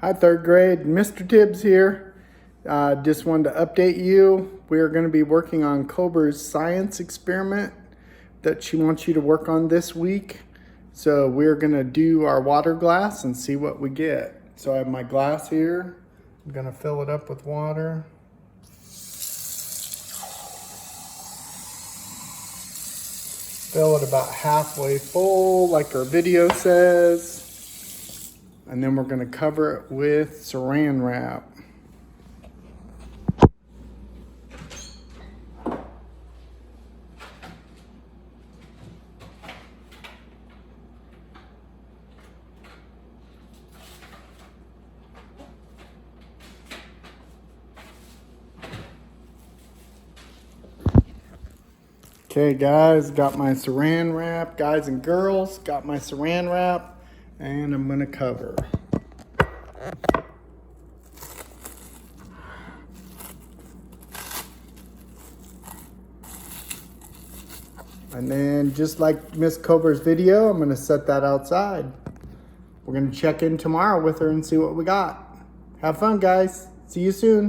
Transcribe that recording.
Hi, third grade. Mr. Tibbs here. Just wanted to update you. We are going to be working on Cobra's science experiment that she wants you to work on this week. So we're going to do our water glass and see what we get. So I have my glass here. I'm going to fill it up with water. Fill it about halfway full, like our video says. And then we're going to cover it with saran wrap. Okay guys, got my saran wrap. Guys and girls, got my saran wrap. And I'm gonna cover. And then just like Miss Cobra's video, I'm gonna set that outside. We're gonna check in tomorrow with her and see what we got. Have fun guys, see you soon.